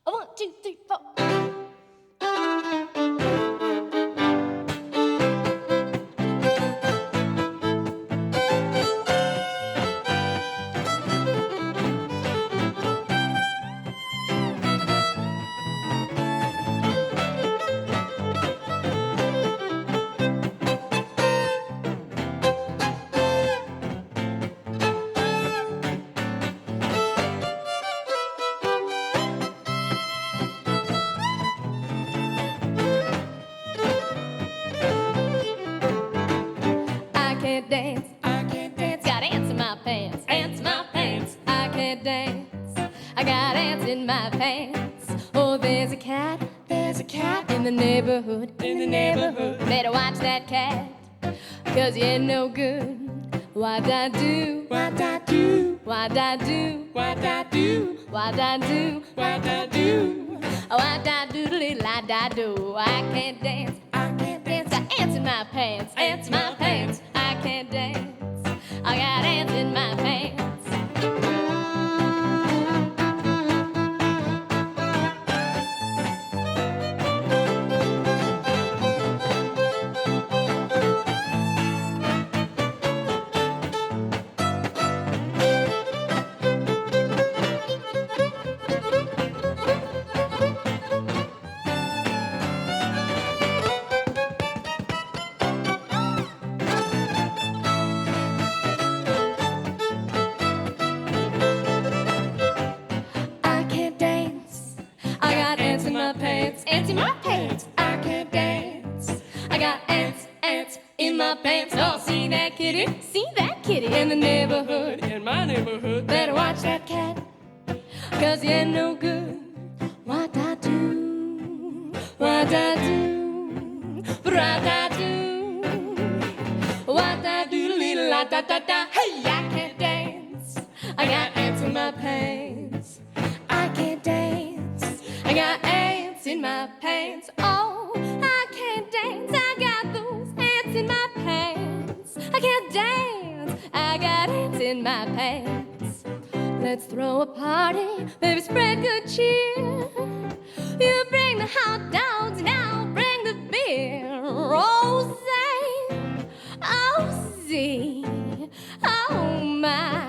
1, 2, 3, 4. I can't dance, got ants in my pants, ants in my pants. I can't dance, I got ants in my pants. Oh, there's a cat in the neighborhood, Better watch that cat, 'cause he ain't no good. What'd I do? What'd I do? What'd I do? What'd I do? What'd I do? What'd I do? What'd I do? Little-I-da-do. I can't dance, got ants in my pants, ants in my pants. I can't dance, I got ants in my pants. Ants in my pants, I can't dance. I got ants in my pants. Oh, see that kitty in the neighborhood, in my neighborhood. Better watch that cat, 'cause he ain't no good. What'd I do? What'd I do? What'd I do? What'd I do? Little-la-da-da-da. Hey, I can't dance. I got ants in my pants. I can't dance. I got ants in my pants. Oh, I can't dance. I got those ants in my pants. I can't dance. I got ants in my pants. Let's throw a party, baby, spread good cheer. You bring the hot dogs and I'll bring the beer. Roseanne, oh Z, oh my,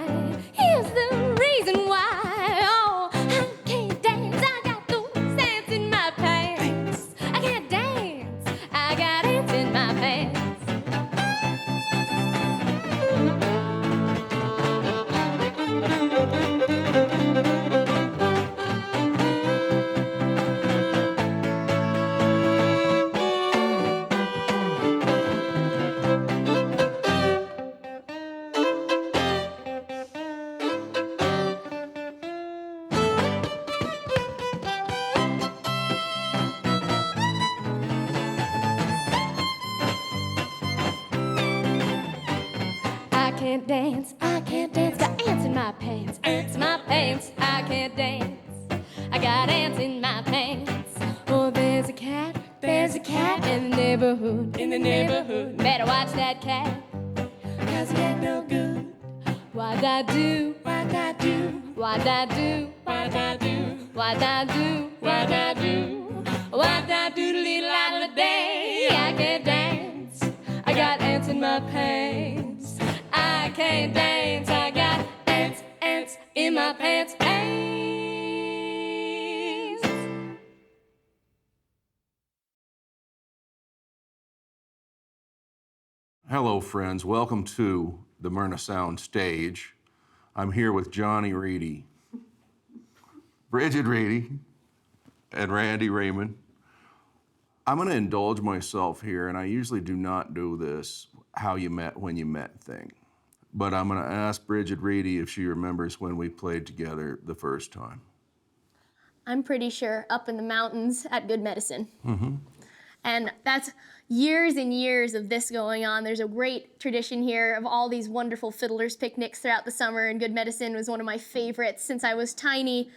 here's the reason why. Oh, I can't dance, I got those ants in my pants. I can't dance, I got ants in my pants. I can't dance, got ants in my pants, ants in my pants. I can't dance, I got ants in my pants. Oh, there's a cat in the neighborhood, Better watch that cat, 'cause he ain't no good. What'd I do? What'd I do? What'd I do? What'd I do? What'd I do? What'd I do? What'd I do? Little-la-da-day. I can't dance, I got ants in my pants. I can't dance, I got ants in my pants, ants. Hello, friends. Welcome to the Myrna Soundstage. I'm here with Johnny Reedy, Brigid Reedy, and Randy Rieman. I'm going to indulge myself here, and I usually do not do this how you met, when you met thing. But I'm going to ask Brigid Reedy if she remembers when we played together the first time. I'm pretty sure up in the mountains at Good Medicine. Mm-hmm. And that's years and years of this going on. There's a great tradition here of all these wonderful fiddlers picnics throughout the summer, and Good Medicine was one of my favorites. Since I was tiny,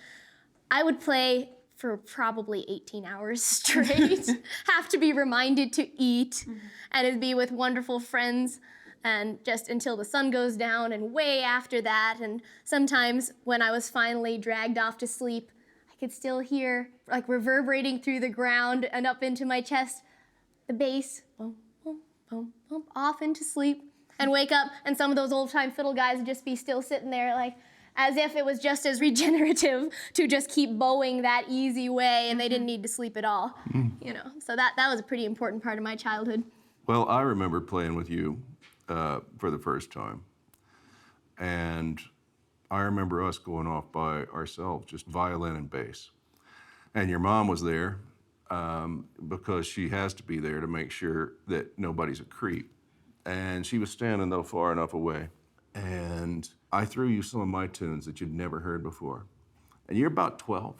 I would play for probably 18 hours straight, have to be reminded to eat, and it'd be with wonderful friends, and just until the sun goes down, and way after that. And sometimes when I was finally dragged off to sleep, I could still hear, like, reverberating through the ground and up into my chest, the bass, boom, boom, boom, boom, off into sleep, and wake up, and some of those old-time fiddle guys would just be still sitting there, like, as if it was just as regenerative to just keep bowing that easy way, and they didn't need to sleep at all, you know. So that was a pretty important part of my childhood. Well, I remember playing with you for the first time, and I remember us going off by ourselves, just violin and bass. And your mom was there because she has to be there to make sure that nobody's a creep. And she was standing, though, far enough away. And I threw you some of my tunes that you'd never heard before. And you're about 12.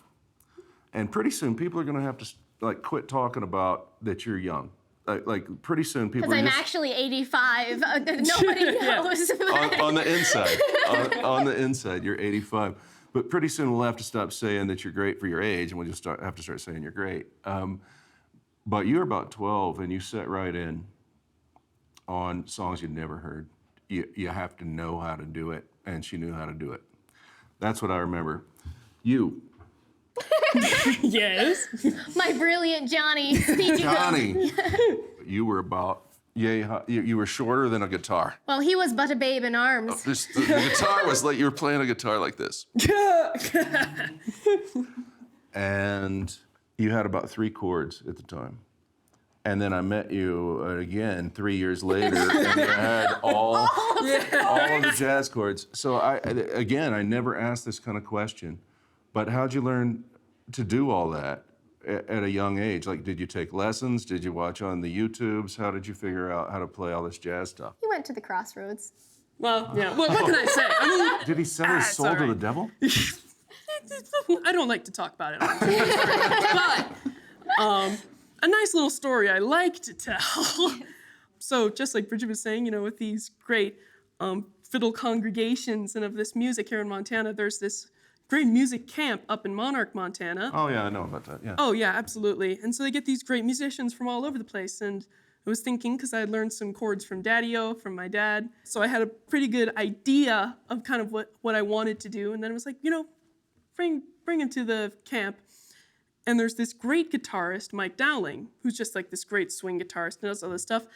And pretty soon, people are going to have to, like, quit talking about that you're young. Like pretty soon, people are Because I'm just... actually 85. Nobody knows. on the inside. on the inside, you're 85. But pretty soon, we'll have to stop saying that you're great for your age, and we'll just have to start saying you're great. But you're about 12, and you set right in on songs you'd never heard. You have to know how to do it, and she knew how to do it. That's what I remember. You. Yes. My brilliant Johnny. Johnny. You were about, you were shorter than a guitar. Well, he was but a babe in arms. The guitar was like, you were playing a guitar like this. And you had about 3 chords at the time. And then I met you again 3 years later, and you had all of the jazz chords. So I never asked this kind of question, but how'd you learn to do all that at a young age? Like, did you take lessons? Did you watch on the YouTubes? How did you figure out how to play all this jazz stuff? He went to the Crossroads. Well, yeah. Well, what can I say? I mean, Did he sell his soul to sorry. the devil? I don't like to talk about it. But a nice little story I like to tell. So just like Brigid was saying, you know, with these great fiddle congregations and of this music here in Montana, there's this great music camp up in Monarch, Montana. Oh yeah, I know about that, yeah. Oh yeah, absolutely. And so they get these great musicians from all over the place. And I was thinking, because I had learned some chords from Daddy-O, from my dad, so I had a pretty good idea of kind of what I wanted to do. And then it was like, you know, bring him to the camp. And there's this great guitarist, Mike Dowling, who's just like this great swing guitarist and does all this stuff.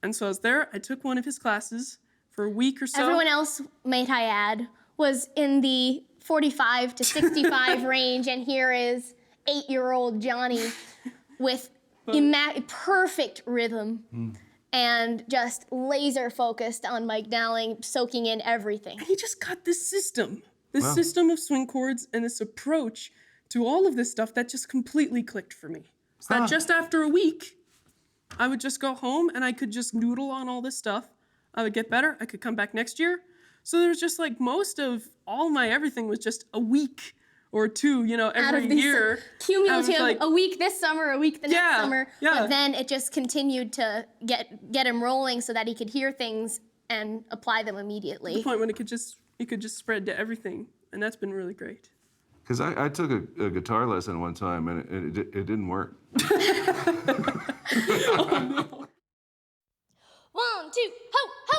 And so I was there, I took one of his classes for a week or so. Everyone else, might I add, was in the 45 to 65 range, and here is 8-year-old Johnny with perfect rhythm and just laser focused on Mike Dowling, soaking in everything. He just got this system of swing chords and this approach to all of this stuff that just completely clicked for me. So that just after a week, I would just go home and I could just noodle on all this stuff. I would get better, I could come back next year. So there was just like most of all my everything was just a week or two, you know, every year. Cumulative, like, a week this summer, a week the next summer. Yeah. But then it just continued to get him rolling so that he could hear things and apply them immediately. To the point when it could just spread to everything. And that's been really great. Because I took a guitar lesson one time, and it didn't work. Oh, no. 1, 2, ho, ho!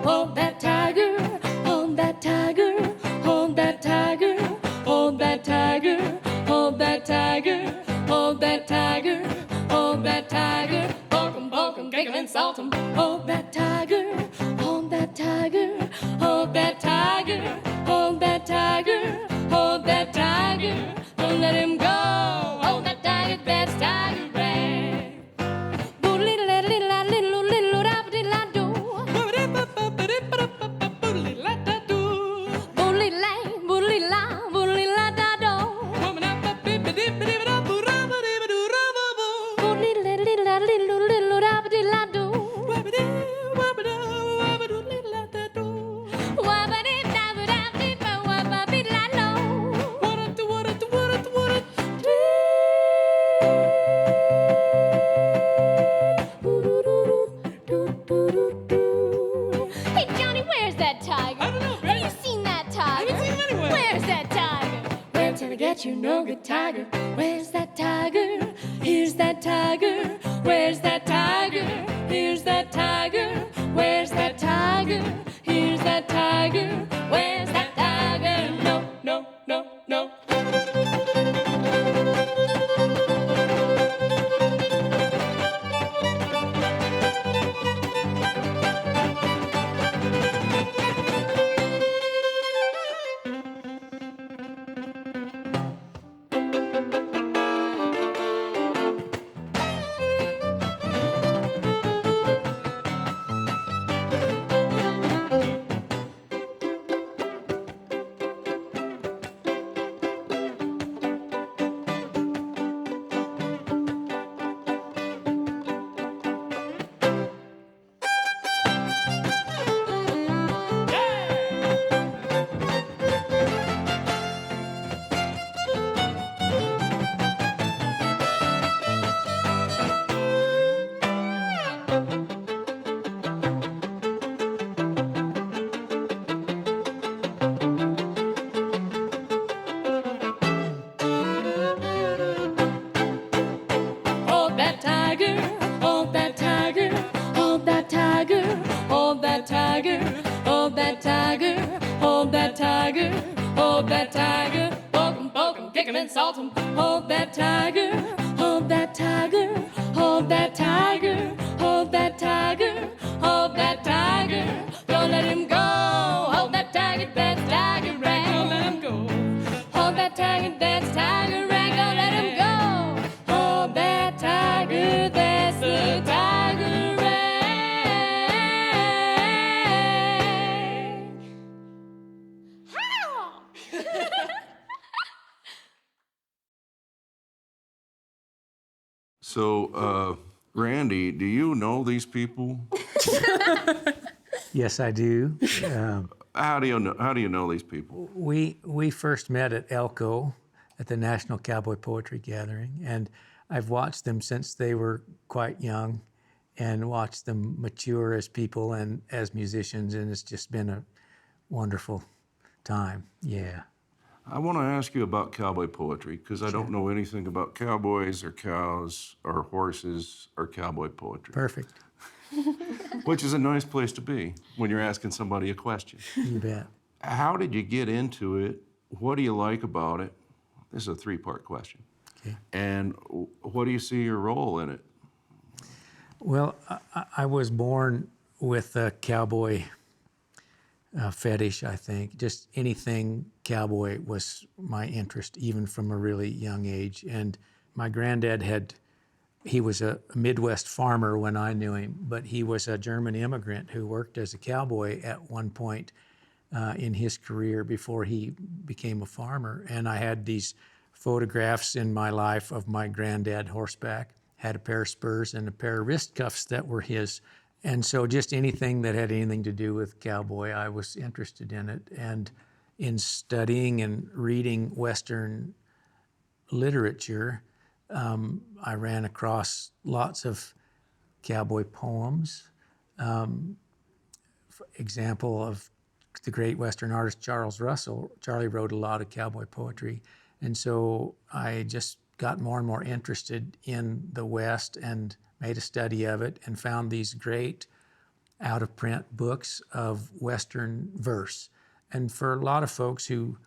Hold that tiger, hold that tiger, hold that tiger, hold that tiger, hold that tiger, hold that tiger, hold that tiger, poke 'em, kick 'em and salt 'em. Hold that tiger, hold that tiger, hold that tiger, hold that tiger, hold that tiger, don't let him go. Hold that tiger, that's tiger rag. that you know good tiger. Where's that tiger? Here's that tiger. Where's that tiger? Here's that tiger. Where's that tiger? Here's that tiger. Where's that tiger? No, no, no, no. Hold that tiger, hold that tiger, hold that tiger, hold that tiger, hold that tiger, hold that tiger, hold that tiger, poke him, kick him and salt him. Hold that tiger, hold that tiger, hold that tiger, hold that tiger, hold that tiger. Don't let him go. Hold that tiger, that's tiger rag. Don't let him go. Hold that tiger, that's tiger rag. Don't let him go. Hold that tiger, that's the tiger rag. How? So, Randy, do you know these people? Yes, I do. How do you know these people? We first met at Elko at the National Cowboy Poetry Gathering, and I've watched them since they were quite young and watched them mature as people and as musicians, and it's just been a wonderful time. Yeah. I want to ask you about cowboy poetry because I don't know anything about cowboys or cows or horses or cowboy poetry, Perfect. which is a nice place to be when you're asking somebody a question. You bet. How did you get into it? What do you like about it? This is a three-part question. Okay. And what do you see your role in it? Well, I was born with a cowboy fetish, I think. Just anything cowboy was my interest, even from a really young age. And my granddad he was a Midwest farmer when I knew him, but he was a German immigrant who worked as a cowboy at one point in his career before he became a farmer. And I had these photographs in my life of my granddad horseback, had a pair of spurs and a pair of wrist cuffs that were his. And so just anything that had anything to do with cowboy, I was interested in it. And in studying and reading Western literature, I ran across lots of cowboy poems. For example of the great Western artist Charles Russell. Charlie wrote a lot of cowboy poetry. And so I just got more and more interested in the West and made a study of it and found these great out-of-print books of Western verse. And for a lot of folks who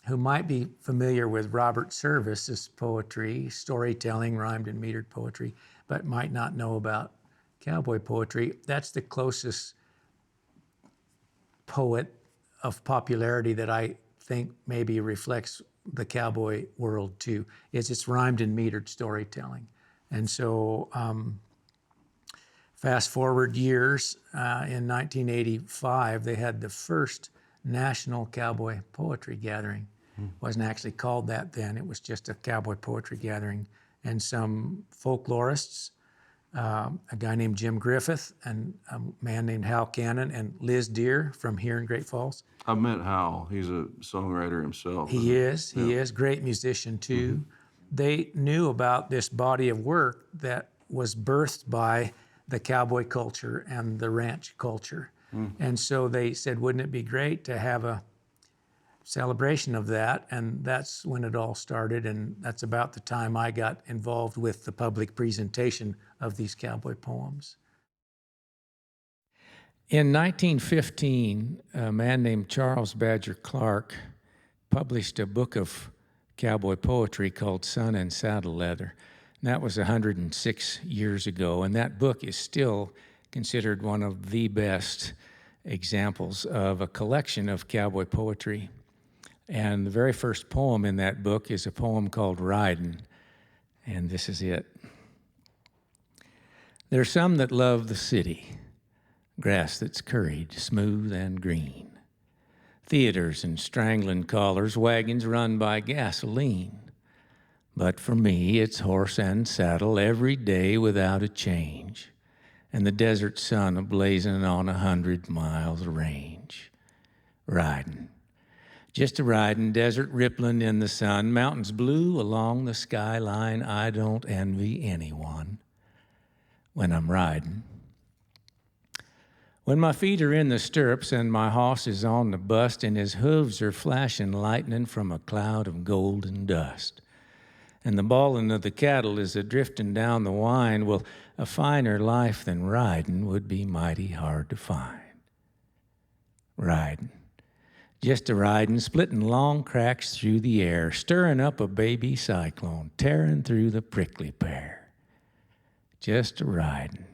might be familiar with Robert Service's poetry, storytelling, rhymed and metered poetry, but might not know about cowboy poetry, that's the closest poet of popularity that I think maybe reflects the cowboy world too. It's rhymed and metered storytelling. And so fast forward years, in 1985, they had the first National Cowboy Poetry Gathering. Wasn't actually called that then, it was just a cowboy poetry gathering. And some folklorists, a guy named Jim Griffith and a man named Hal Cannon and Liz Deer from here in Great Falls. I've met Hal. He's a songwriter himself. He is, great musician too. Mm-hmm. They knew about this body of work that was birthed by the cowboy culture and the ranch culture. And so they said, wouldn't it be great to have celebration of that, and that's when it all started, and that's about the time I got involved with the public presentation of these cowboy poems. In 1915, a man named Charles Badger Clark published a book of cowboy poetry called Sun and Saddle Leather. And that was 106 years ago, and that book is still considered one of the best examples of a collection of cowboy poetry. And the very first poem in that book is a poem called Ryden, and this is it. There's some that love the city, grass that's curried, smooth and green, theaters and strangling collars, wagons run by gasoline. But for me, it's horse and saddle every day without a change, and the desert sun a-blazing on 100 miles of range. Riding, just a riding, desert rippling in the sun, mountains blue along the skyline. I don't envy anyone when I'm riding. When my feet are in the stirrups and my hoss is on the bust and his hooves are flashing lightning from a cloud of golden dust, and the bawling of the cattle is a-drifting down the wine, well, a finer life than riding would be mighty hard to find. Riding, just a riding, splitting long cracks through the air, stirring up a baby cyclone, tearing through the prickly pear. Just a riding.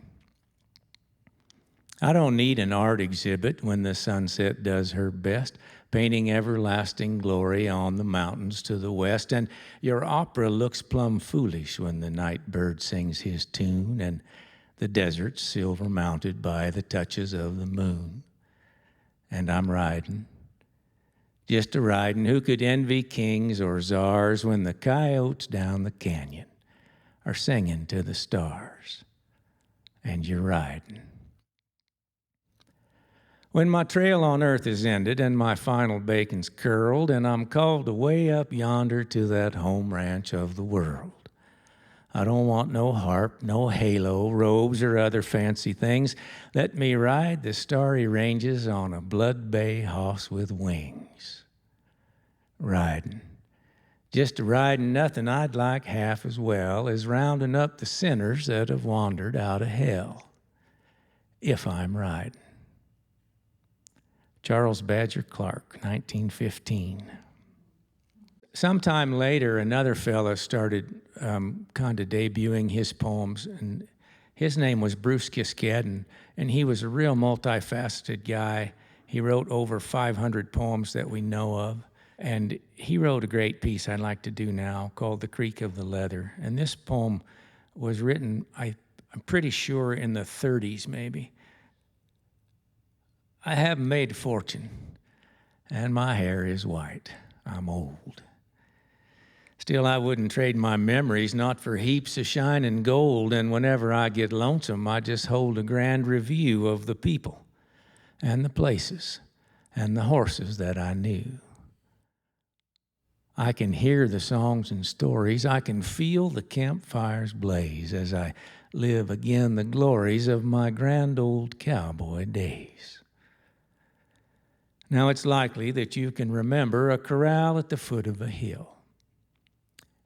I don't need an art exhibit when the sunset does her best, painting everlasting glory on the mountains to the west, and your opera looks plumb foolish when the night bird sings his tune and the desert's silver mounted by the touches of the moon. And I'm riding, just a riding. Who could envy kings or czars when the coyotes down the canyon are singing to the stars, and you're riding. When my trail on earth is ended and my final bacon's curled and I'm called away up yonder to that home ranch of the world, I don't want no harp, no halo, robes, or other fancy things. Let me ride the starry ranges on a blood bay hoss with wings. Riding, just a riding, nothing I'd like half as well as rounding up the sinners that have wandered out of hell, if I'm riding. Charles Badger Clark, 1915. Sometime later, another fella started kind of debuting his poems, and his name was Bruce Kiskadden, and he was a real multifaceted guy. He wrote over 500 poems that we know of, and he wrote a great piece I'd like to do now called The Creak of the Leather. And this poem was written, I'm pretty sure, in the 30s maybe. I haven't made a fortune, and my hair is white. I'm old. Still, I wouldn't trade my memories, not for heaps of shining gold, and whenever I get lonesome, I just hold a grand review of the people and the places and the horses that I knew. I can hear the songs and stories. I can feel the campfires blaze as I live again the glories of my grand old cowboy days. Now, it's likely that you can remember a corral at the foot of a hill,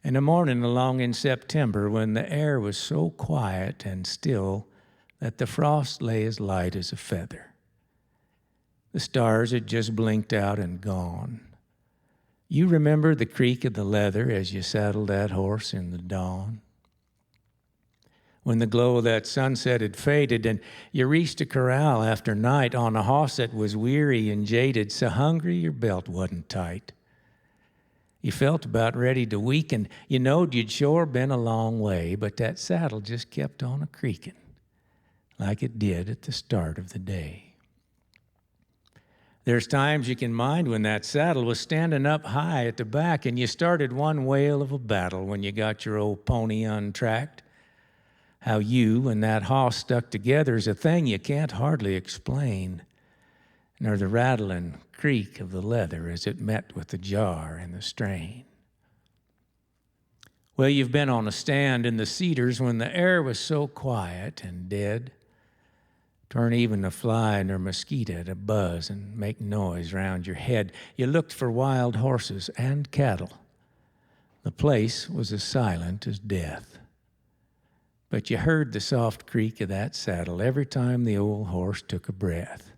and a morning along in September when the air was so quiet and still that the frost lay as light as a feather. The stars had just blinked out and gone. You remember the creak of the leather as you saddled that horse in the dawn? When the glow of that sunset had faded and you reached a corral after night on a hoss that was weary and jaded, so hungry your belt wasn't tight. You felt about ready to weaken. You knowed you'd sure been a long way, but that saddle just kept on a-creaking like it did at the start of the day. There's times you can mind when that saddle was standing up high at the back and you started one whale of a battle when you got your old pony untracked. How you and that hoss stuck together is a thing you can't hardly explain, nor the rattle and creak of the leather as it met with the jar and the strain. Well, you've been on a stand in the cedars when the air was so quiet and dead, Turn even a fly nor mosquito to buzz and make noise round your head. You looked for wild horses and cattle. The place was as silent as death. But you heard the soft creak of that saddle every time the old horse took a breath.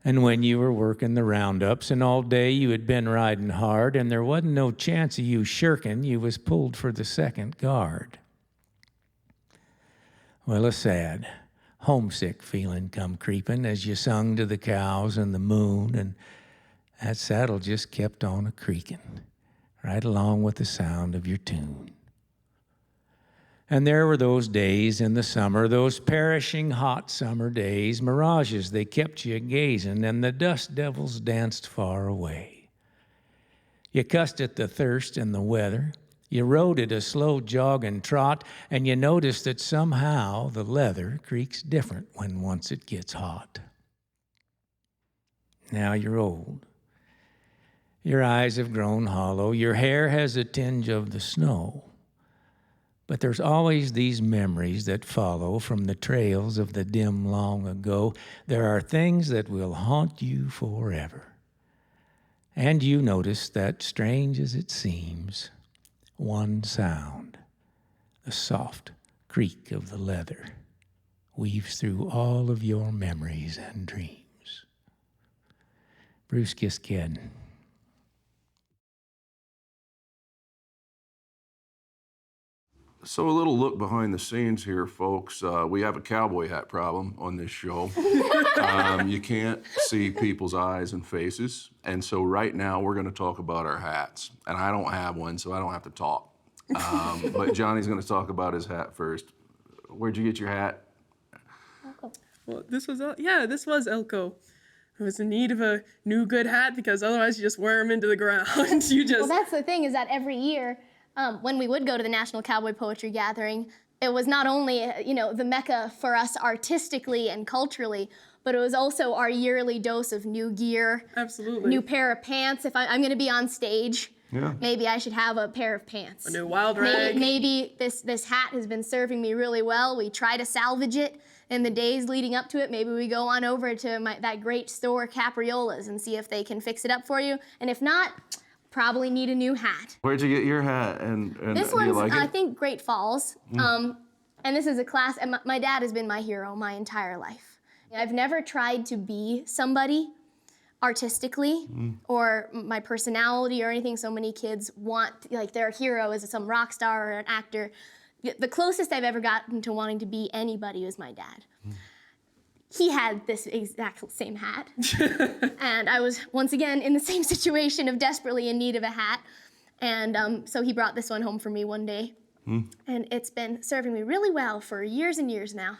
And when you were working the roundups and all day you had been riding hard and there wasn't no chance of you shirking, you was pulled for the second guard. Well, a sad, homesick feeling come creeping as you sung to the cows and the moon, and that saddle just kept on a-creaking, right along with the sound of your tune. And there were those days in the summer, those perishing hot summer days, mirages, they kept you gazing, and the dust devils danced far away. You cussed at the thirst and the weather, you rode at a slow jog and trot, and you noticed that somehow the leather creaks different when once it gets hot. Now you're old. Your eyes have grown hollow, your hair has a tinge of the snow. But there's always these memories that follow from the trails of the dim long ago. There are things that will haunt you forever. And you notice that, strange as it seems, one sound, the soft creak of the leather, weaves through all of your memories and dreams. Bruce Kisked. So a little look behind the scenes here, folks. We have a cowboy hat problem on this show. You can't see people's eyes and faces. And so right now we're going to talk about our hats. And I don't have one, so I don't have to talk. But Johnny's going to talk about his hat first. Where'd you get your hat? Well, this was Elko. I was in need of a new good hat because otherwise you just wear them into the ground. Well, that's the thing, is that every year, when we would go to the National Cowboy Poetry Gathering, it was not only, the mecca for us artistically and culturally, but it was also our yearly dose of new gear. Absolutely. New pair of pants. If I'm going to be on stage, Yeah. maybe I should have a pair of pants. A new wild rag. Maybe this hat has been serving me really well. We try to salvage it in the days leading up to it. Maybe we go on over to that great store, Capriola's, and see if they can fix it up for you. And if not, probably need a new hat. Where'd you get your hat? And This do you one's, like it? I think, Great Falls. And this is a class, and my dad has been my hero my entire life. I've never tried to be somebody artistically or my personality or anything. So many kids want, their hero is some rock star or an actor. The closest I've ever gotten to wanting to be anybody was my dad. He had this exact same hat. And I was, once again, in the same situation of desperately in need of a hat. And so he brought this one home for me one day. And it's been serving me really well for years and years now.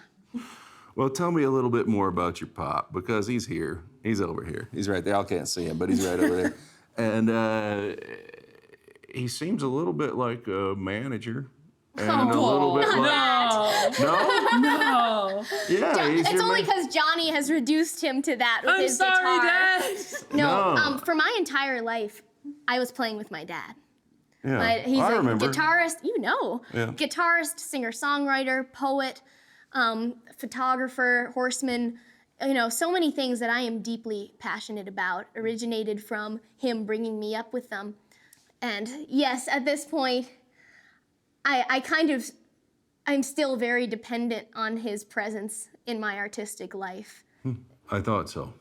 Well, tell me a little bit more about your pop, because he's here. He's over here. He's right there. I can't see him, but he's right over there. And he seems a little bit like a manager. And a little bit like... No? No. Yeah, he's It's your only man. because Johnny has reduced him to that with I'm his sorry, guitar. Dad. No, No. for my entire life, I was playing with my dad. Yeah, He's I a remember. guitarist, Yeah. guitarist, singer-songwriter, poet, photographer, horseman, so many things that I am deeply passionate about originated from him bringing me up with them. And yes, at this point, I'm still very dependent on his presence in my artistic life. I thought so.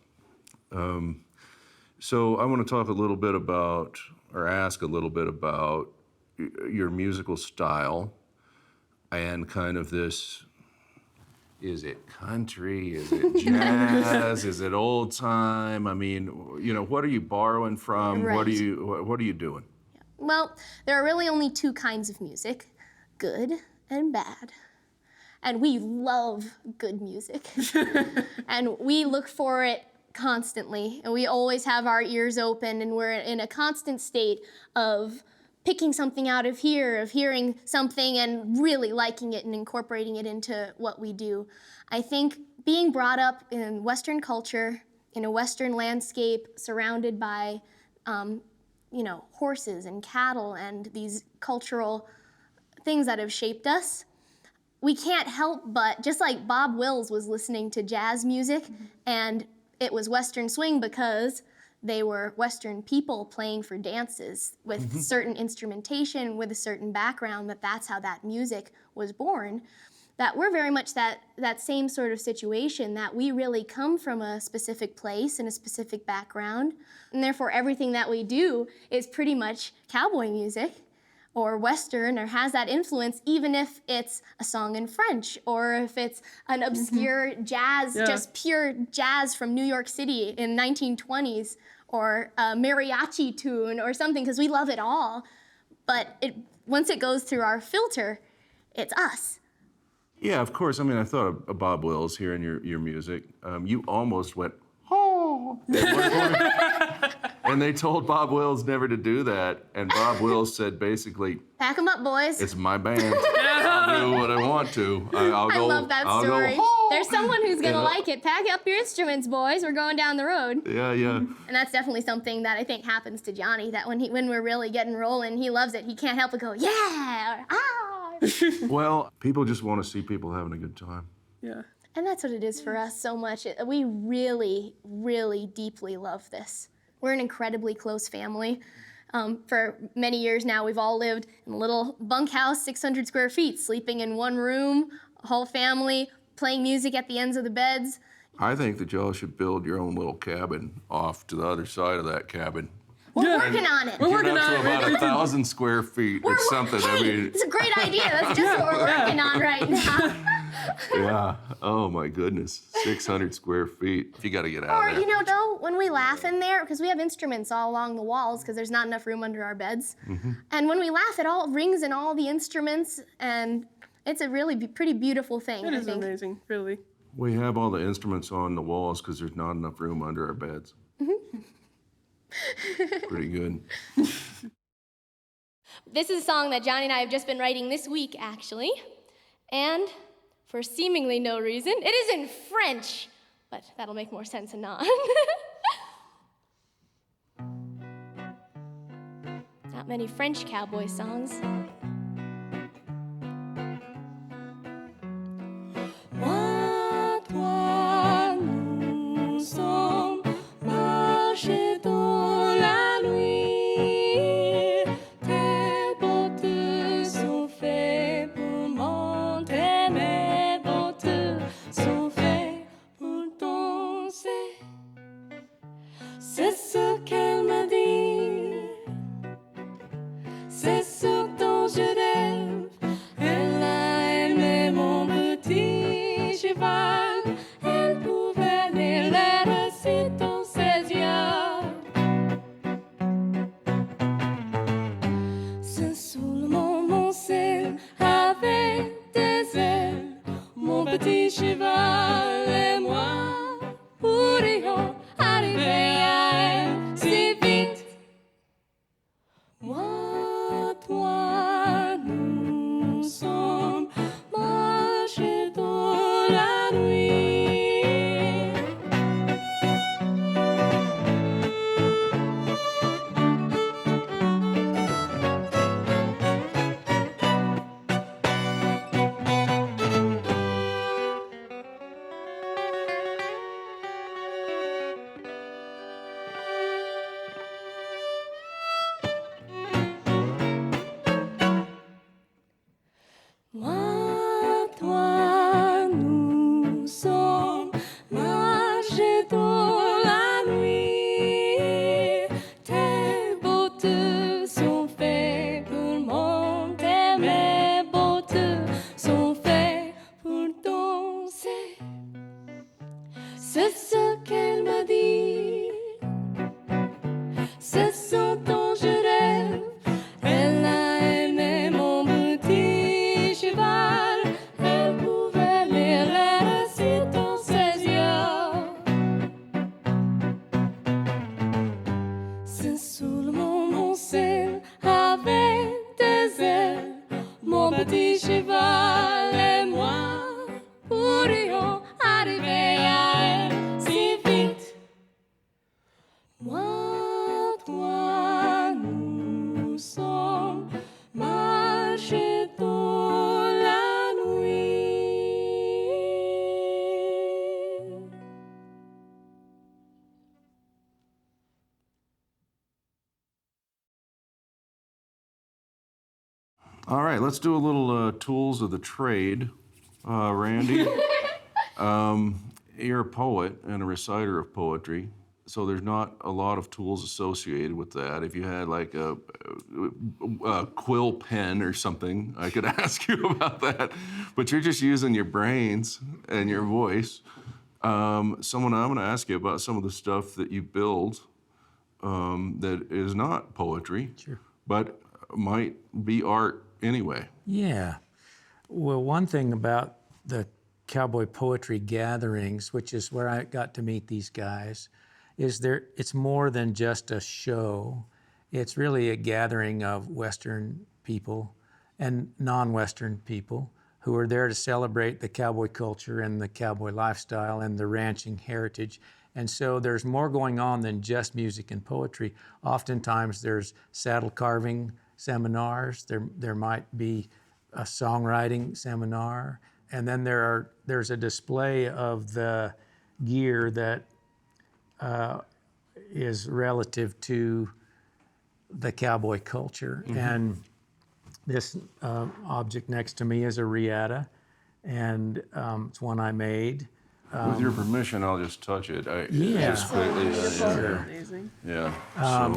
So I want to talk a little bit about, or ask a little bit about your musical style and kind of this, is it country, is it jazz, is it old time? I mean, what are you borrowing from? Right. What are you doing? Well, there are really only two kinds of music, good and bad. And we love good music. And we look for it constantly. And we always have our ears open, and we're in a constant state of picking something out of here, of hearing something and really liking it and incorporating it into what we do. I think being brought up in Western culture, in a Western landscape, surrounded by horses and cattle and these cultural things that have shaped us, we can't help but, just like Bob Wills was listening to jazz music, and it was Western swing because they were Western people playing for dances with certain instrumentation, with a certain background, that's how that music was born. That we're very much that same sort of situation, that we really come from a specific place and a specific background, and therefore everything that we do is pretty much cowboy music or Western, or has that influence, even if it's a song in French, or if it's an obscure jazz, just pure jazz from New York City in 1920s, or a mariachi tune or something, because we love it all. But once it goes through our filter, it's us. Yeah, of course. I mean, I thought of Bob Wills hearing your music. You almost went, oh. And they told Bob Wills never to do that. And Bob Wills said basically, Pack them up, boys. it's my band. I'll do what I want to. I love that story. There's someone who's gonna You know? like it. Pack up your instruments, boys. We're going down the road. Yeah. And that's definitely something that I think happens to Johnny, that when we're really getting rolling, he loves it. He can't help but go, yeah, or ah. Well, people just want to see people having a good time. Yeah. And that's what it is for us so much. We really, really deeply love this. We're an incredibly close family. For many years now, we've all lived in a little bunkhouse, 600 square feet, sleeping in one room, a whole family, playing music at the ends of the beds. I think that y'all should build your own little cabin off to the other side of that cabin. We're working on it. We're working Get up on to it. about 1,000 square feet or something. Hey, I mean, it's a great idea. That's just what we're working on right now. yeah. Oh my goodness. 600 square feet. You got to get out Or, of there. you know, though, when we laugh in there, because we have instruments all along the walls because there's not enough room under our beds. And when we laugh, it all rings in all the instruments, and it's a really pretty beautiful thing, It I is think. amazing, really. We have all the instruments on the walls because there's not enough room under our beds. Pretty good. This is a song that Johnny and I have just been writing this week, actually. And for seemingly no reason, it is in French, but that'll make more sense anon. Not many French cowboy songs. Moi, toi, nous sommes marchés dans la nuit. Tes bottes sont faites pour monter, mes bottes sont faites pour danser. C'est ce qu'elle m'a dit. C'est ce dont je rêve. Elle a aimé mon petit cheval. Elle pouvait lire les récits dans ses yeux. C'est seulement mon ciel avec des ailes. Mon petit cheval et moi pourrions arriver à elle si vite. Moi, toi, nous sommes marchés dans la nuit. Moi, toi, nous sommes marchés dans la nuit. Tes bottes sont faites pour monter, mes bottes sont faites pour danser. C'est ce qu'elle m'a dit. C'est ce dont je rêve. Elle a aimé mon petit cheval. Elle pouvait lire les récits dans ses yeux. C'est seulement mon ciel avec des ailes. Mon petit cheval et moi pourrions arriver à elle si All right, let's do a little tools of the trade. Randy, you're a poet and a reciter of poetry, so there's not a lot of tools associated with that. If you had like a quill pen or something, I could ask you about that. But you're just using your brains and your voice. I'm going to ask you about some of the stuff that you build that is not poetry, Sure. but might be art anyway. Yeah. Well, one thing about the Cowboy poetry gatherings, which is where I got to meet these guys, is it's more than just a show. It's really a gathering of Western people and non-Western people who are there to celebrate the cowboy culture and the cowboy lifestyle and the ranching heritage. And so there's more going on than just music and poetry. Oftentimes there's saddle carving seminars, there might be a songwriting seminar, and then there's a display of the gear that is relative to the cowboy culture. Mm-hmm. And this object next to me is a riata, and it's one I made. With your permission, I'll just touch it. Yeah. Just quickly, Sure. Amazing. Yeah.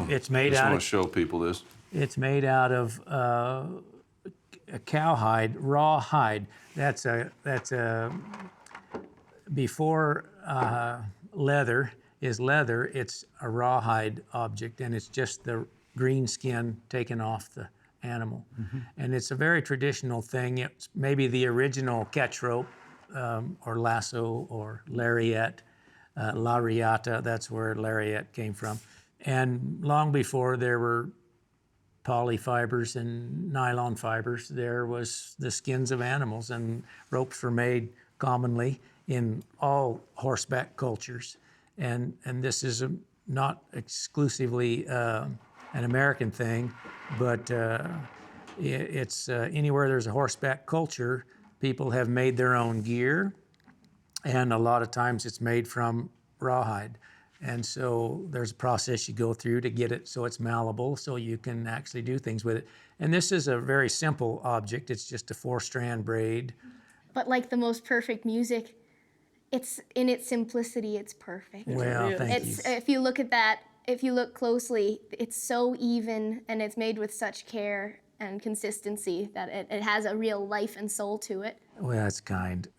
It's made just out want of to show people this. It's made out of a cowhide, raw hide. That's a before leather is leather. It's a rawhide object, and it's just the green skin taken off the animal. Mm-hmm. And it's a very traditional thing. It's maybe the original catch rope or lasso or lariat, lariata. That's where lariat came from. And long before there were polyfibers and nylon fibers, there was the skins of animals, and ropes were made commonly in all horseback cultures. And this is not exclusively an American thing, but it's anywhere there's a horseback culture, people have made their own gear, and a lot of times it's made from rawhide. And so there's a process you go through to get it so it's malleable, so you can actually do things with it. And this is a very simple object. It's just a 4-strand braid. But like the most perfect music, it's in its simplicity, it's perfect. Well, thank you. If you look at that, if you look closely, it's so even, and it's made with such care and consistency that it has a real life and soul to it. Well, that's kind.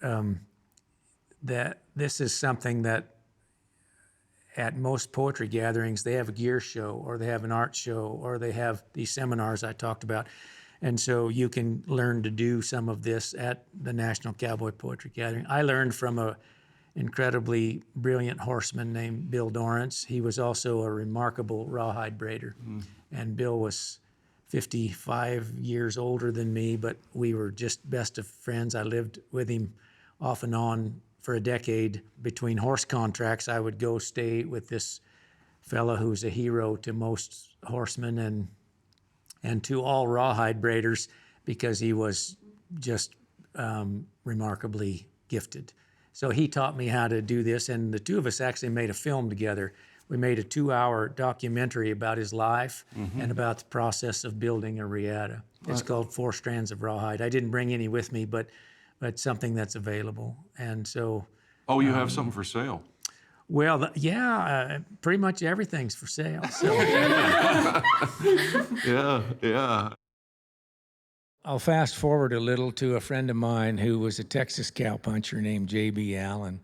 That this is something that at most poetry gatherings, they have a gear show, or they have an art show, or they have these seminars I talked about. And so you can learn to do some of this at the National Cowboy Poetry Gathering. I learned from an incredibly brilliant horseman named Bill Dorrance. He was also a remarkable rawhide braider. And Bill was 55 years older than me, but we were just best of friends. I lived with him off and on for a decade. Between horse contracts, I would go stay with this fella who's a hero to most horsemen and to all rawhide braiders, because he was just remarkably gifted. So he taught me how to do this, and the two of us actually made a film together. We made a 2-hour documentary about his life and about the process of building a riata. It's called 4 Strands of Rawhide. I didn't bring any with me, but something that's available. And so... Oh, you have something for sale? Well, pretty much everything's for sale. So. Yeah. I'll fast forward a little to a friend of mine who was a Texas cowpuncher named J.B. Allen.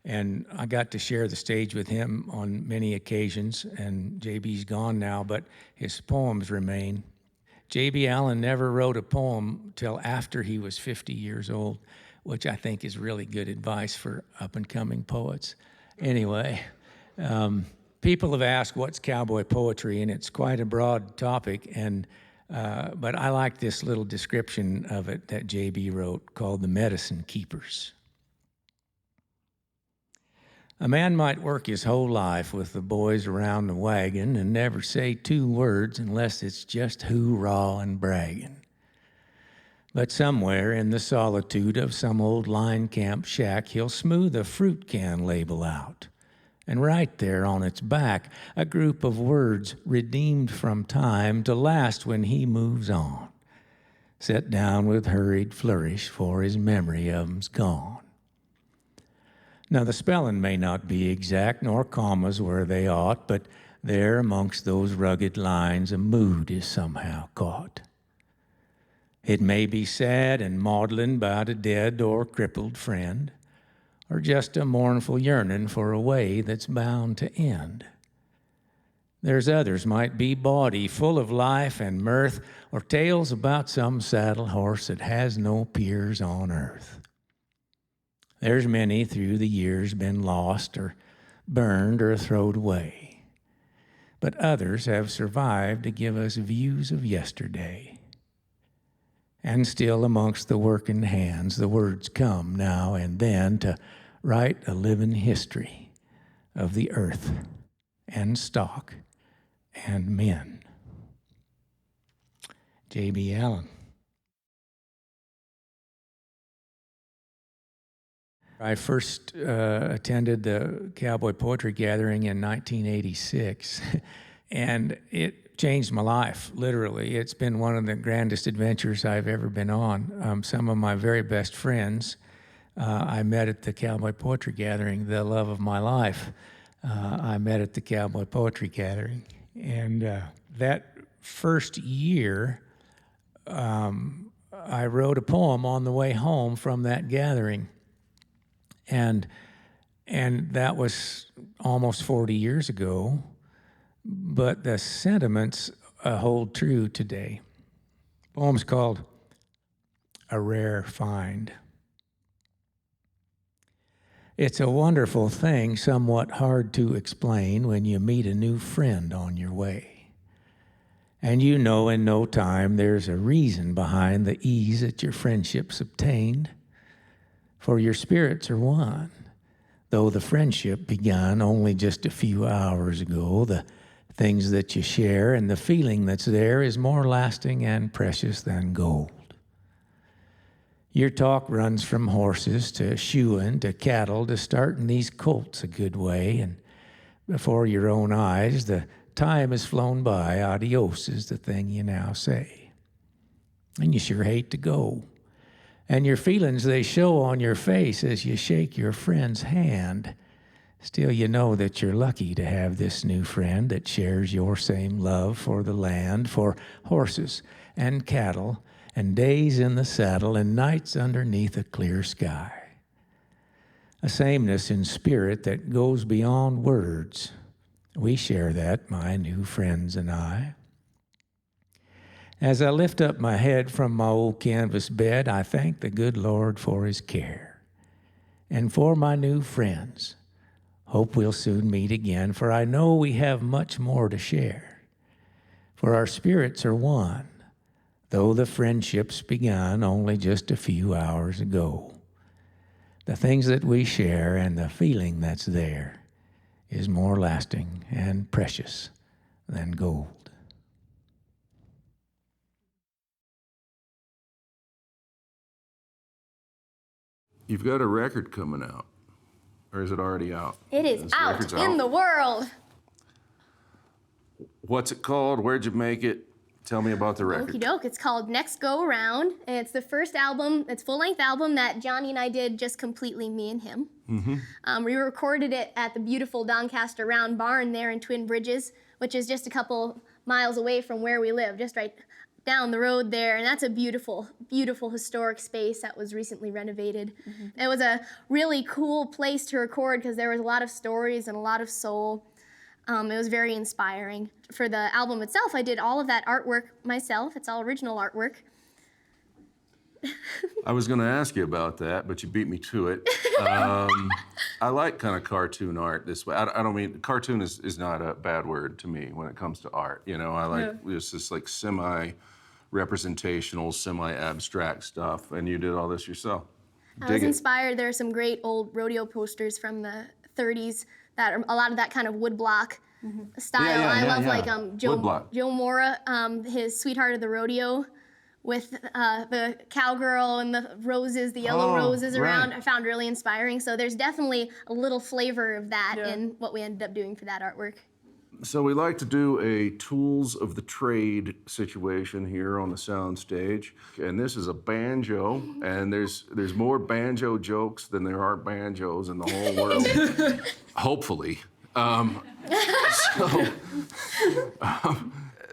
And I got to share the stage with him on many occasions, and J.B.'s gone now, but his poems remain. J.B. Allen never wrote a poem till after he was 50 years old, which I think is really good advice for up-and-coming poets. Anyway, people have asked what's cowboy poetry, and it's quite a broad topic, but I like this little description of it that J.B. wrote called The Medicine Keepers. A man might work his whole life with the boys around the wagon and never say 2 words unless it's just hoorah and bragging. But somewhere in the solitude of some old line camp shack, he'll smooth a fruit can label out. And right there on its back, a group of words redeemed from time to last when he moves on. set down with hurried flourish, for his memory of 'em's gone. Now the spelling may not be exact, nor commas where they ought, but there amongst those rugged lines a mood is somehow caught. It may be sad and maudlin about a dead or crippled friend, or just a mournful yearning for a way that's bound to end. There's others might be bawdy, full of life and mirth, or tales about some saddle horse that has no peers on earth. There's many through the years been lost or burned or throwed away, but others have survived to give us views of yesterday. And still amongst the working hands the words come now and then to write a living history of the earth and stock and men. J.B. Allen. I first attended the Cowboy Poetry Gathering in 1986, and it changed my life, literally. It's been one of the grandest adventures I've ever been on. Some of my very best friends I met at the Cowboy Poetry Gathering, the love of my life. I met at the Cowboy Poetry Gathering. And that first year, I wrote a poem on the way home from that gathering. And that was almost 40 years ago, but the sentiments hold true today. The poem's called A Rare Find. It's a wonderful thing, somewhat hard to explain, when you meet a new friend on your way. And you know in no time there's a reason behind the ease that your friendship's obtained. For your spirits are one, though the friendship began only just a few hours ago. The things that you share and the feeling that's there is more lasting and precious than gold. Your talk runs from horses to shoeing to cattle to starting these colts a good way, and before your own eyes the time has flown by. Adios is the thing you now say. And you sure hate to go. And your feelings, they show on your face as you shake your friend's hand. Still, you know that you're lucky to have this new friend that shares your same love for the land, for horses and cattle, and days in the saddle and nights underneath a clear sky. A sameness in spirit that goes beyond words. We share that, my new friends and I. As I lift up my head from my old canvas bed, I thank the good Lord for his care. And for my new friends, hope we'll soon meet again, for I know we have much more to share. For our spirits are one, though the friendships began only just a few hours ago. The things that we share and the feeling that's there is more lasting and precious than gold. You've got a record coming out, or is it already out? It is This out record's in the world. What's it called? Where'd you make it? Tell me about the record. Okie doke. It's called Next Go Around. And it's the first album, it's full-length album that Johnny and I did just completely me and him. We recorded it at the beautiful Doncaster Round Barn there in Twin Bridges, which is just a couple miles away from where we live, just right down the road there. And that's a beautiful, beautiful historic space that was recently renovated. It was a really cool place to record because there was a lot of stories and a lot of soul. It was very inspiring. For the album itself, I did all of that artwork myself. It's all original artwork. I was going to ask you about that, but you beat me to it. I like kind of cartoon art this way. I don't mean, cartoon is not a bad word to me when it comes to art. You know, I like this like semi-representational, semi-abstract stuff, and you did all this yourself. I was inspired. There are some great old rodeo posters from the 30s that are a lot of that kind of woodblock style. I love like Joe Mora, his Sweetheart of the Rodeo, with the cowgirl and the roses, the yellow roses around. I found really inspiring. So there's definitely a little flavor of that in what we ended up doing for that artwork. So we like to do a tools of the trade situation here on the soundstage. And this is a banjo, and there's more banjo jokes than there are banjos in the whole world. Hopefully.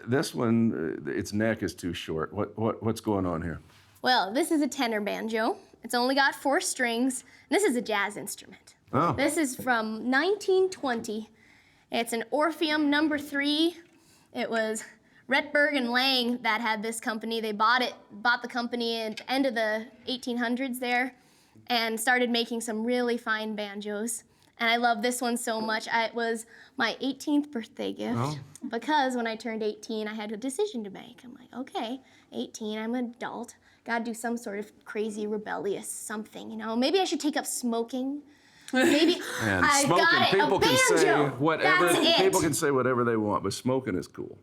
This one, its neck is too short. What's going on here? Well, this is a tenor banjo. It's only got 4 strings. And this is a jazz instrument. Oh. This is from 1920. It's an Orpheum number 3. It was Retberg and Lang that had this company. They bought the company at the end of the 1800s there and started making some really fine banjos. And I love this one so much. It was my 18th birthday gift because when I turned 18, I had a decision to make. I'm like, okay, 18, I'm an adult. Gotta do some sort of crazy, rebellious something, you know? Maybe I should take up smoking. Maybe And I smoking, got it, people a can say banjo. whatever. That's it. People can say whatever they want, but smoking is cool.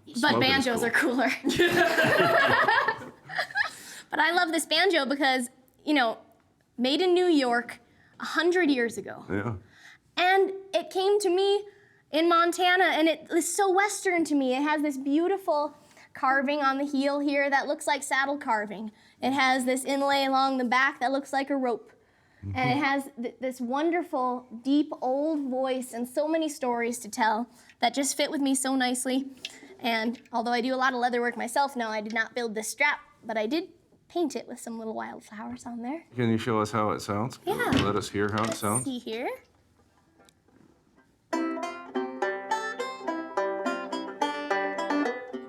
But Smoking is banjos cool. are cooler. But I love this banjo because, you know, made in New York 100 years ago. Yeah. And it came to me in Montana, and it is so Western to me. It has this beautiful carving on the heel here that looks like saddle carving. It has this inlay along the back that looks like a rope. And it has this wonderful, deep, old voice and so many stories to tell that just fit with me so nicely. And although I do a lot of leather work myself now, I did not build this strap, but I did paint it with some little wildflowers on there. Can you show us how it sounds? Yeah. Let us hear how it Let's sounds. see here.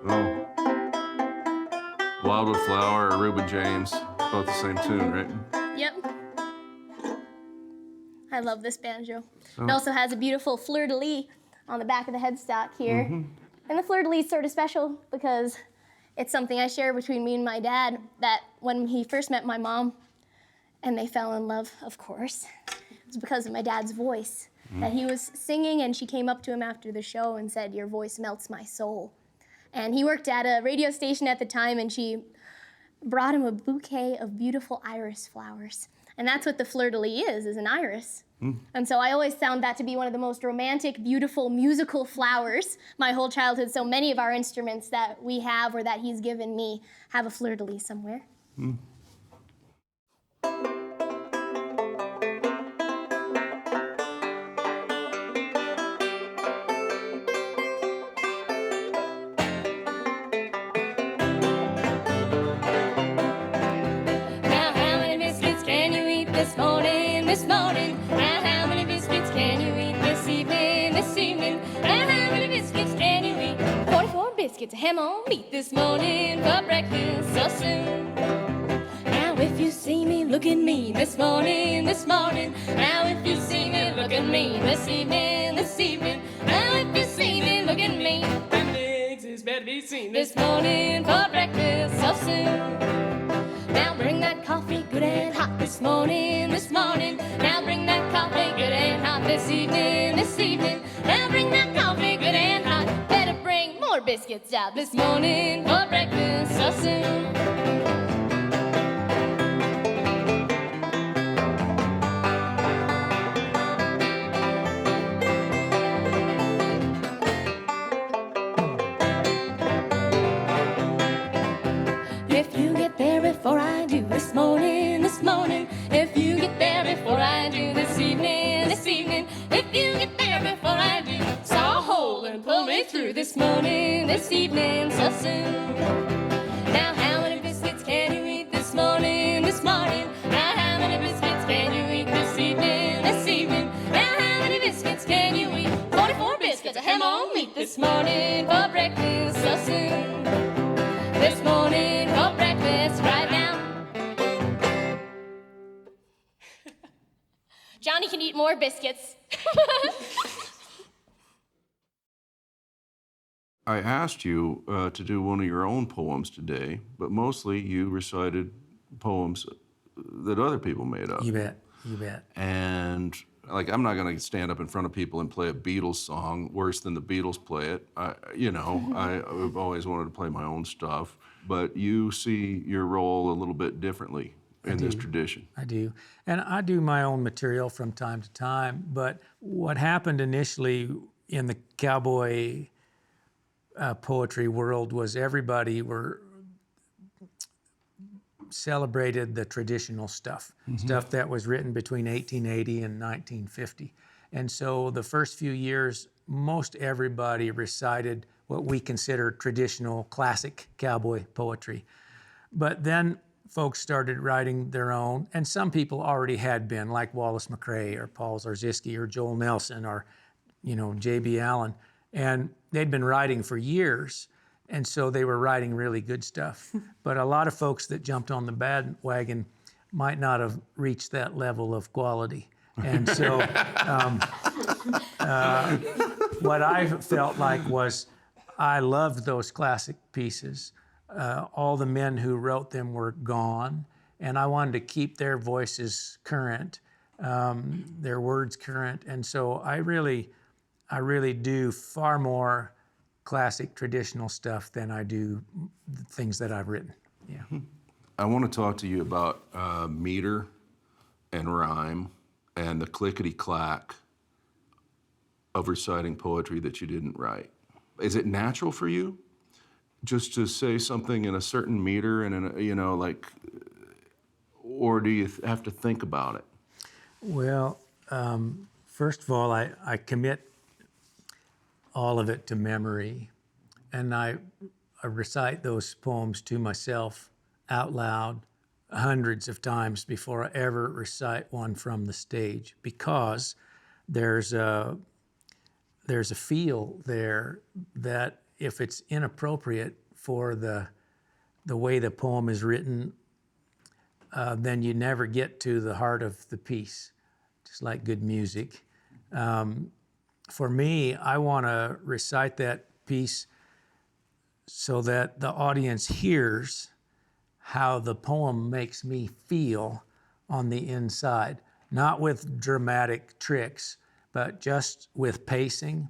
Oh. Wildwood Flower or Reuben James, both the same tune, right? Yep. I love this banjo. It also has a beautiful fleur-de-lis on the back of the headstock here. And the fleur-de-lis is sort of special because it's something I share between me and my dad, that when he first met my mom and they fell in love, of course, it's because of my dad's voice. That he was singing and she came up to him after the show and said, "Your voice melts my soul." And he worked at a radio station at the time, and she brought him a bouquet of beautiful iris flowers. And that's what the fleur-de-lis is an iris. And so I always found that to be one of the most romantic, beautiful, musical flowers my whole childhood. So many of our instruments that we have or that he's given me have a fleur-de-lis somewhere. Now how many biscuits can you eat this morning, this morning? Now how many biscuits can you eat this evening, this evening? Now how many biscuits can you eat? 44 biscuits, ham on meat this morning for breakfast so soon. Now if you see me, look at me this morning, this morning. Now if you see me, look at me this evening, this evening. Now if you see me, look at me. Them legs is better be seen this morning for breakfast so soon. Now bring that coffee good and hot this morning, this morning. Now bring that coffee good and hot this evening, this evening. Now bring that coffee good and hot. Better bring more biscuits out this morning for breakfast so soon. If you get there before I do this morning, this morning. If you get there before I do this evening, this evening. If you get there before I do, saw a hole and pull me through this morning, this evening, so soon. Now how many biscuits can you eat this morning, this morning? Now how many biscuits can you eat this evening, this evening? Now how many biscuits can you eat? 44 biscuits, a ham on meat this morning for breakfast so soon. This morning for breakfast right now. Johnny can eat more biscuits. I asked you to do one of your own poems today, but mostly you recited poems that other people made up. You bet. You bet. And like, I'm not going to stand up in front of people and play a Beatles song worse than the Beatles play it. I've always wanted to play my own stuff, but you see your role a little bit differently in this tradition. I do. And I do my own material from time to time, but what happened initially in the cowboy poetry world was everybody were celebrated the traditional stuff, stuff that was written between 1880 and 1950. And so the first few years, most everybody recited what we consider traditional classic cowboy poetry. But then folks started writing their own, and some people already had been, like Wallace McCrae or Paul Zarzinski or Joel Nelson or, J.B. Allen. And they'd been writing for years, and so they were writing really good stuff. But a lot of folks that jumped on the bandwagon might not have reached that level of quality. And so what I felt like was I loved those classic pieces. All the men who wrote them were gone, and I wanted to keep their voices current, their words current. And so I really do far more classic traditional stuff than I do the things that I've written. Yeah. I want to talk to you about meter and rhyme and the clickety-clack of reciting poetry that you didn't write. Is it natural for you just to say something in a certain meter and or do you have to think about it? Well, first of all, I commit all of it to memory, and I recite those poems to myself out loud hundreds of times before I ever recite one from the stage, because there's a feel there that if it's inappropriate for the way the poem is written, then you never get to the heart of the piece, just like good music. For me, I want to recite that piece so that the audience hears how the poem makes me feel on the inside, not with dramatic tricks, but just with pacing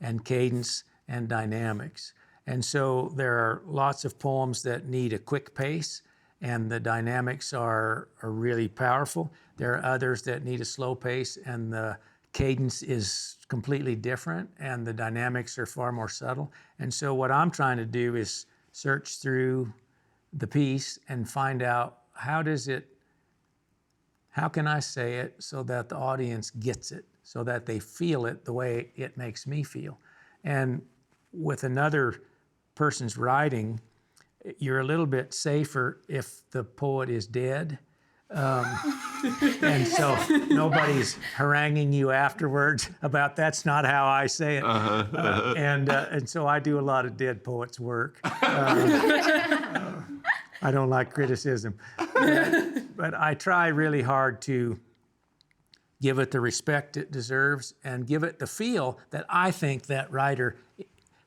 and cadence and dynamics. And so there are lots of poems that need a quick pace, and the dynamics are really powerful. There are others that need a slow pace, and the cadence is completely different, and the dynamics are far more subtle. And so what I'm trying to do is search through the piece and find out how can I say it so that the audience gets it, so that they feel it the way it makes me feel. And with another person's writing, you're a little bit safer if the poet is dead. And so nobody's haranguing you afterwards about that's not how I say it. And so I do a lot of dead poets' work. I don't like criticism. But I try really hard to give it the respect it deserves and give it the feel that I think that writer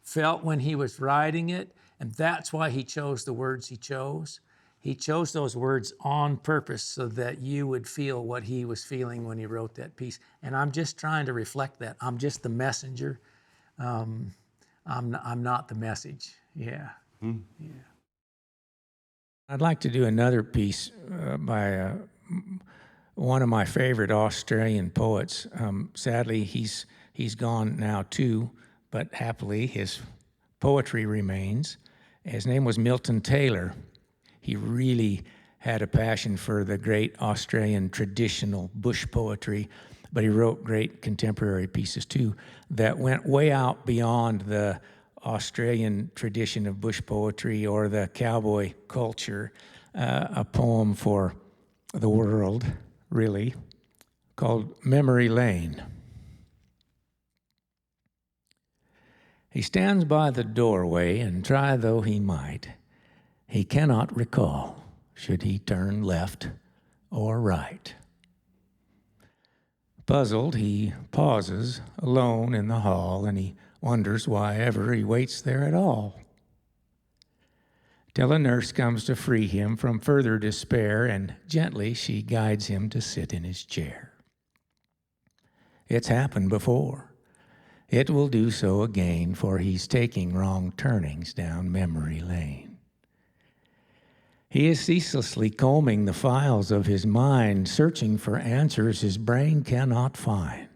felt when he was writing it, and that's why he chose the words he chose. He chose those words on purpose so that you would feel what he was feeling when he wrote that piece. And I'm just trying to reflect that. I'm just the messenger. I'm not the message. Yeah. Yeah. I'd like to do another piece by one of my favorite Australian poets. Sadly, he's gone now too, but happily his poetry remains. His name was Milton Taylor. He really had a passion for the great Australian traditional bush poetry, but he wrote great contemporary pieces too that went way out beyond the Australian tradition of bush poetry or the cowboy culture. A poem for the world, really, called Memory Lane. He stands by the doorway, and try though he might, he cannot recall, should he turn left or right. Puzzled, he pauses alone in the hall, and he wonders why ever he waits there at all. Till a nurse comes to free him from further despair, and gently she guides him to sit in his chair. It's happened before. It will do so again, for he's taking wrong turnings down memory lane. He is ceaselessly combing the files of his mind, searching for answers his brain cannot find.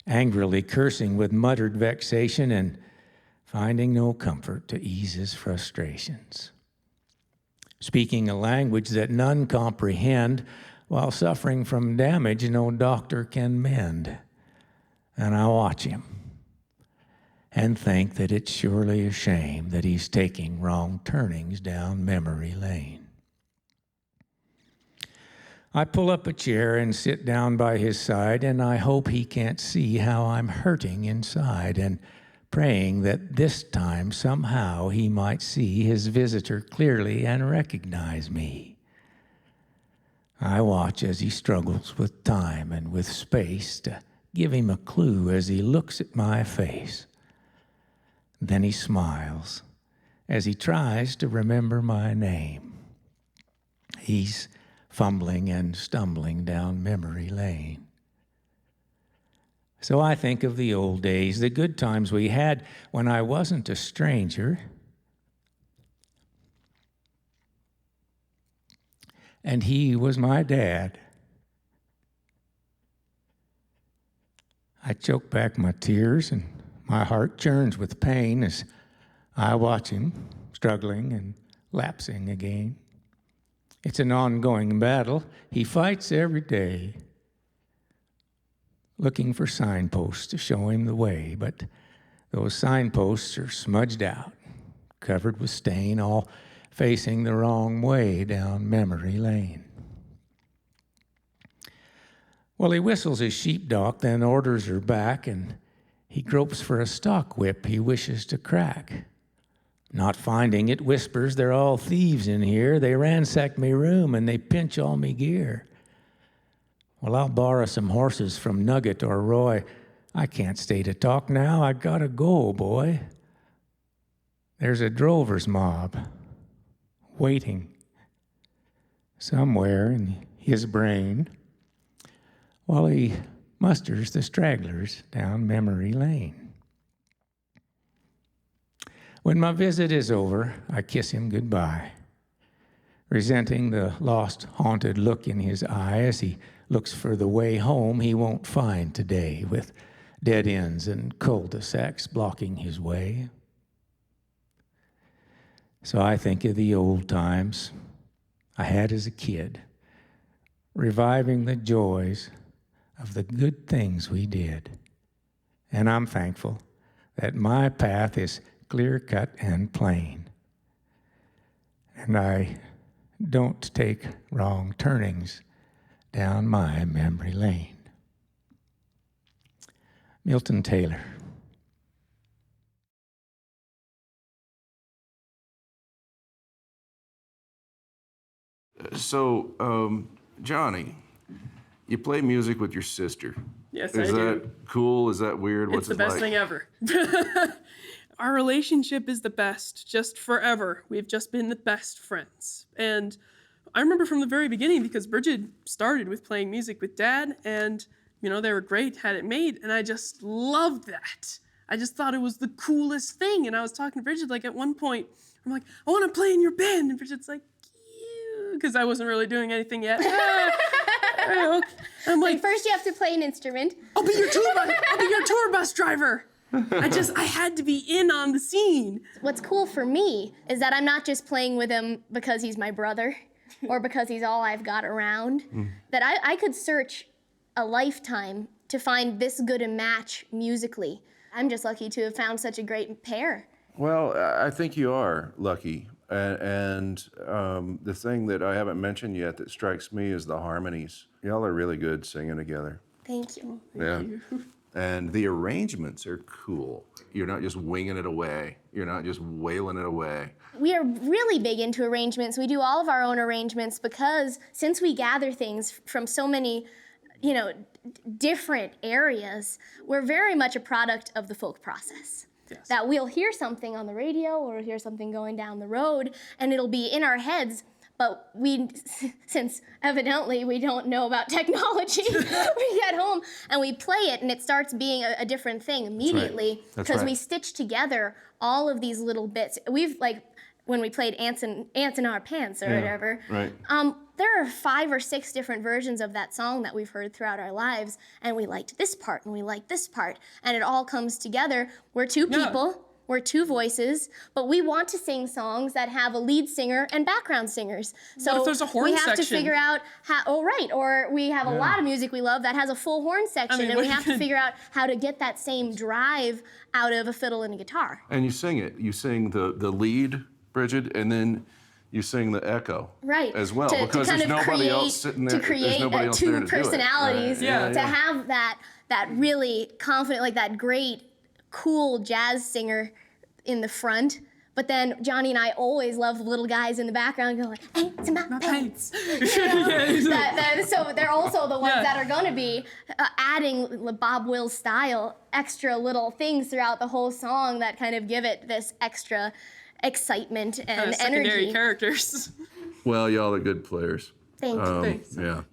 angrily cursing with muttered vexation and finding no comfort to ease his frustrations. Speaking a language that none comprehend while suffering from damage no doctor can mend. And I watch him and think that it's surely a shame that he's taking wrong turnings down memory lane. I pull up a chair and sit down by his side, and I hope he can't see how I'm hurting inside, and praying that this time somehow he might see his visitor clearly and recognize me. I watch as he struggles with time and with space to give him a clue as he looks at my face. Then he smiles as he tries to remember my name. He's fumbling and stumbling down memory lane. So I think of the old days, the good times we had when I wasn't a stranger, and he was my dad. I choke back my tears, and my heart churns with pain as I watch him struggling and lapsing again. It's an ongoing battle he fights every day, looking for signposts to show him the way, but those signposts are smudged out, covered with stain, all facing the wrong way down memory lane. Well, he whistles his sheepdog, then orders her back, and he gropes for a stock whip he wishes to crack. Not finding it, whispers, "They're all thieves in here. They ransack me room and they pinch all me gear." Well, I'll borrow some horses from Nugget or Roy. I can't stay to talk now. I gotta go, boy. There's a drover's mob waiting somewhere in his brain while he musters the stragglers down memory lane. When my visit is over, I kiss him goodbye, resenting the lost, haunted look in his eye as he looks for the way home he won't find today, with dead ends and cul-de-sacs blocking his way. So I think of the old times I had as a kid, reviving the joys of the good things we did. And I'm thankful that my path is clear-cut and plain, and I don't take wrong turnings down my memory lane. Milton Taylor. So, Johnny, you play music with your sister. Yes, Is I do. that cool? Is that weird? What's It's the it best like? thing ever. Our relationship is the best, just forever. We've just been the best friends. And I remember from the very beginning, because Brigid started with playing music with Dad, and they were great, had it made, and I just loved that. I just thought it was the coolest thing. And I was talking to Brigid, like at one point, I'm like, "I want to play in your band," and Brigid's like, because I wasn't really doing anything yet. Okay. I'm like, First you have to play an instrument. I'll be your tour bus driver. I had to be in on the scene. What's cool for me is that I'm not just playing with him because he's my brother or because he's all I've got around. That I could search a lifetime to find this good a match musically. I'm just lucky to have found such a great pair. Well, I think you are lucky. And the thing that I haven't mentioned yet that strikes me is the harmonies. Y'all are really good singing together. Thank you. Yeah. And the arrangements are cool. You're not just winging it away. You're not just wailing it away. We are really big into arrangements. We do all of our own arrangements because since we gather things from so many, different areas, we're very much a product of the folk process. Yes. That we'll hear something on the radio or we'll hear something going down the road and it'll be in our heads, but since evidently we don't know about technology, we get home and we play it and it starts being a different thing immediately That's because right. we stitch together all of these little bits. We've when we played Ants in Our Pants or whatever. Right. There are 5 or 6 different versions of that song that we've heard throughout our lives, and we liked this part and we liked this part, and it all comes together. We're 2 people, we're 2 voices, but we want to sing songs that have a lead singer and background singers. So what if there's a horn we have section? to figure out how. Oh, right. Or we have a lot of music we love that has a full horn section, and we have to figure out how to get that same drive out of a fiddle and a guitar. And you sing it. You sing the lead, Brigid, and then you sing the echo Right. as well, To because kind there's of nobody create, else sitting there. To create there's nobody else there 2 to do it. personalities. Right. Yeah. To have that really confident, like that great, cool jazz singer in the front. But then Johnny and I always love the little guys in the background going, "Ants in my pants." So they're also the ones that are going to be adding Bob Wills style, extra little things throughout the whole song that kind of give it this extra excitement and secondary energy. characters. Well, y'all are good players. Thank you. Thanks. Yeah.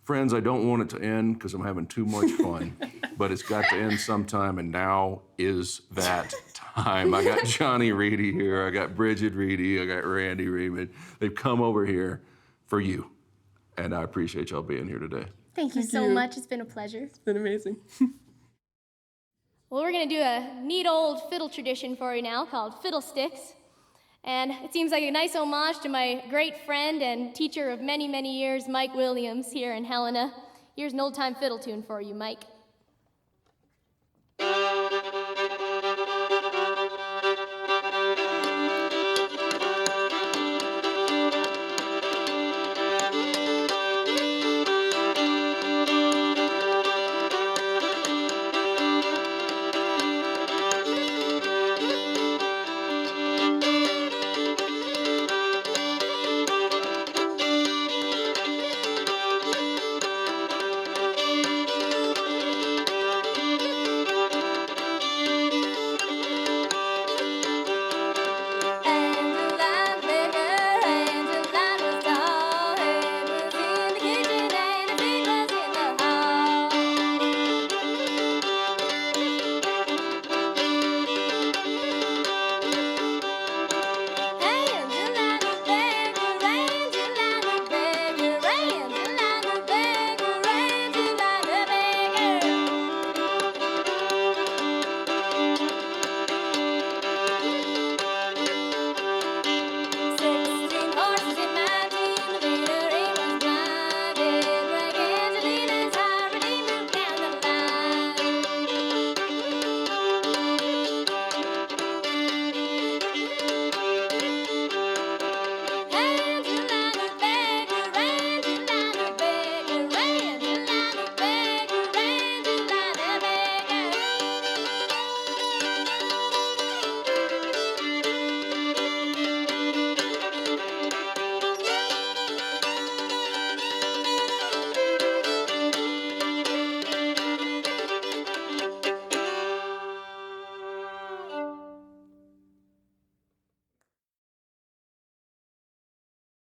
Friends, I don't want it to end because I'm having too much fun, but it's got to end sometime, and now is that time. I got Johnny Reedy here, I got Brigid Reedy, I got Randy Rieman. They've come over here for you, and I appreciate y'all being here today. Thank you so much. It's been a pleasure. It's been amazing. Well, we're going to do a neat old fiddle tradition for you now called Fiddlesticks. And it seems like a nice homage to my great friend and teacher of many, many years, Mike Williams, here in Helena. Here's an old-time fiddle tune for you, Mike.